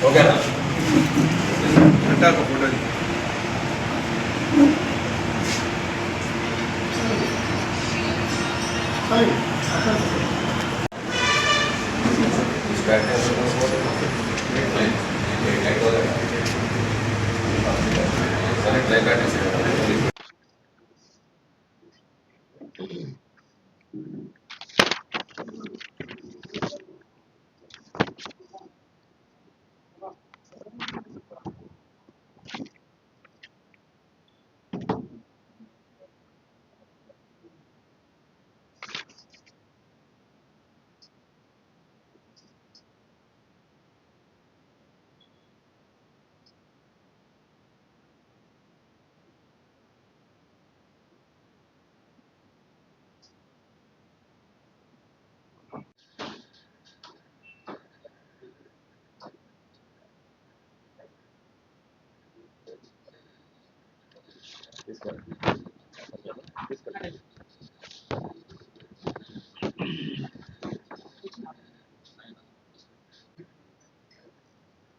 ఓకేనా అంటే ఒక ఫోటో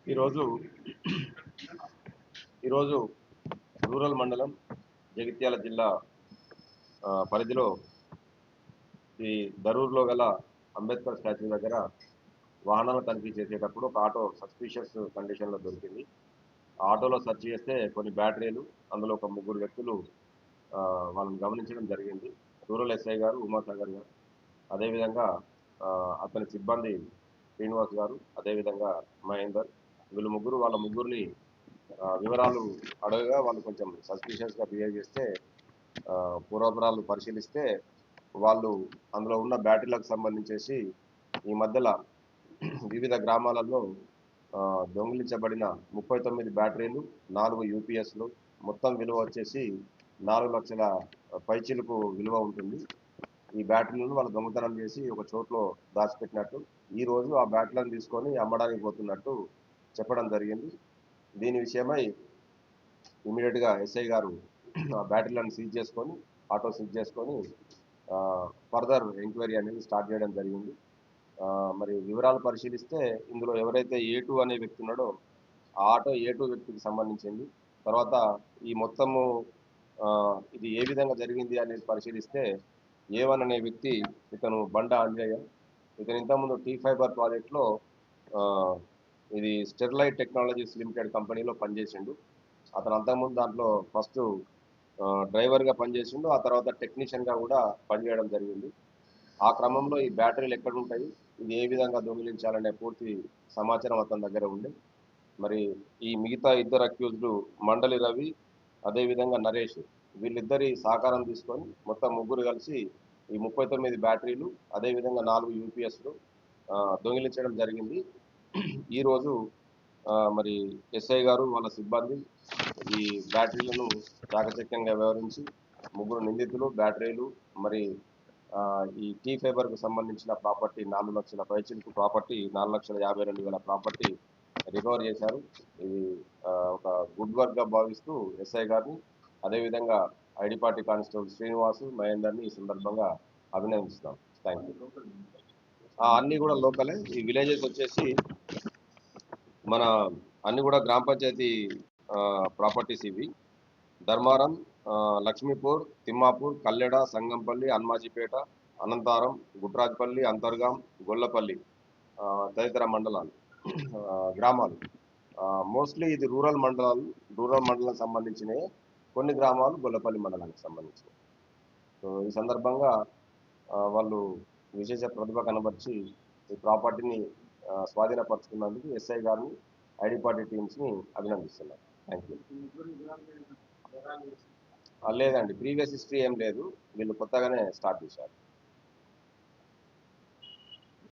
ఈరోజు రూరల్ మండలం జగిత్యాల జిల్లా పరిధిలో ఈ దరూర్లో గల అంబేద్కర్ స్టాచ్యూ దగ్గర వాహనాలను తనిఖీ చేసేటప్పుడు ఒక ఆటో సస్పిషియస్ కండిషన్లో దొరికింది. ఆటోలో సెర్చ్ చేస్తే కొన్ని బ్యాటరీలు, అందులో ఒక ముగ్గురు వ్యక్తులు వాళ్ళని గమనించడం జరిగింది. రూరల్ ఎస్ఐ గారు, ఉమాసాగర్ గారు, అదేవిధంగా అతని సిబ్బంది శ్రీనివాస్ గారు, అదేవిధంగా మహేందర్, వీళ్ళు ముగ్గురు వాళ్ళ ముగ్గురిని వివరాలు అడగగా వాళ్ళు కొంచెం సస్పిషియస్గా బిహేవ్ చేస్తే పూర్వపరాలు పరిశీలిస్తే వాళ్ళు అందులో ఉన్న బ్యాటరీలకు సంబంధించేసి ఈ మధ్యలో వివిధ గ్రామాలలో దొంగిలించబడిన 39 బ్యాటరీలు, 4 యూపీఎస్లు, మొత్తం విలువ వచ్చేసి 4 లక్షల పైచిలకు విలువ ఉంటుంది. ఈ బ్యాటరీలను వాళ్ళు దొంగతనం చేసి ఒక చోట్లో దాచిపెట్టినట్టు, ఈరోజు ఆ బ్యాటరీలను తీసుకొని అమ్మడానికి పోతున్నట్టు చెప్పడం జరిగింది. దీని విషయమై ఇమీడియట్గా ఎస్ఐ గారు ఆ బ్యాటరీలను సీజ్ చేసుకొని, ఆటో సీజ్ చేసుకొని ఫర్దర్ ఎంక్వైరీ అనేది స్టార్ట్ చేయడం జరిగింది. మరి వివరాలు పరిశీలిస్తే ఇందులో ఎవరైతే A2 అనే వ్యక్తి ఉన్నాడో ఆ ఆటో A2 వ్యక్తికి సంబంధించింది. తర్వాత ఈ మొత్తము ఇది ఏ విధంగా జరిగింది అనేది పరిశీలిస్తే A1 అనే వ్యక్తి, ఇతను బండ అంజయ్య, ఇతను ఇంతకుముందు టీ ఫైబర్ ప్రాజెక్ట్లో ఇది స్టెర్లైట్ టెక్నాలజీస్ లిమిటెడ్ కంపెనీలో పనిచేసిండు. అతను అంతకుముందు దాంట్లో ఫస్ట్ డ్రైవర్గా పనిచేసిండు, ఆ తర్వాత టెక్నీషియన్గా కూడా పనిచేయడం జరిగింది. ఆ క్రమంలో ఈ బ్యాటరీలు ఎక్కడ ఉంటాయి, ఇది ఏ విధంగా దొంగిలించాలనే పూర్తి సమాచారం అతని దగ్గర ఉంది. మరి ఈ మిగతా ఇద్దరు అక్యూజ్డ్ మండలి రవి, అదేవిధంగా నరేష్, వీళ్ళిద్దరి సహకారం తీసుకొని మొత్తం ముగ్గురు కలిసి ఈ 39 బ్యాటరీలు, అదేవిధంగా 4 యూపీఎస్లు దొంగిలించడం జరిగింది. ఈరోజు మరి ఎస్ఐ గారు వాళ్ళ సిబ్బంది ఈ బ్యాటరీలను చాకచక్యంగా వ్యవహరించి ముగ్గురు నిందితులు, బ్యాటరీలు, మరి ఈ టీ ఫైబర్కు సంబంధించిన ప్రాపర్టీ 4 లక్షల పైచిలకు ప్రాపర్టీ, 4,52,000 ప్రాపర్టీ రికవర్ చేశారు. ఇది ఒక గుడ్ వర్క్గా భావిస్తూ ఎస్ఐ గారిని, అదేవిధంగా ఐడి పార్టీ కానిస్టేబుల్ శ్రీనివాసు, మహేందర్ని ఈ సందర్భంగా అభినందిస్తున్నాం. Thank you. అన్నీ కూడా లోకలే. ఈ విలేజెస్ వచ్చేసి మన అన్ని కూడా గ్రామ పంచాయతీ ప్రాపర్టీస్ ఇవి. ధర్మారం, లక్ష్మీపూర్, తిమ్మాపూర్, కల్లెడ, సంగంపల్లి, హన్మాజీపేట, అనంతారం, గుట్రాజ్పల్లి, అంతర్గాం, గొల్లపల్లి తదితర మండలాలు, గ్రామాలు. మోస్ట్లీ ఇది రూరల్ మండలం సంబంధించినవి. కొన్ని గ్రామాలు గొల్లపల్లి మండలానికి సంబంధించినవి. సో ఈ సందర్భంగా వాళ్ళు విశేష ప్రతిభ కనబర్చి ఈ ప్రాపర్టీని స్వాధీనపరుచుకున్నందుకు ఎస్ఐ గారిని, ఐడి పార్టీ టీమ్స్ని అభినందిస్తున్నారు. Thank you. లేదండి, ప్రీవియస్ హిస్టరీ ఏం లేదు, వీళ్ళు కొత్తగానే స్టార్ట్ చేశారు.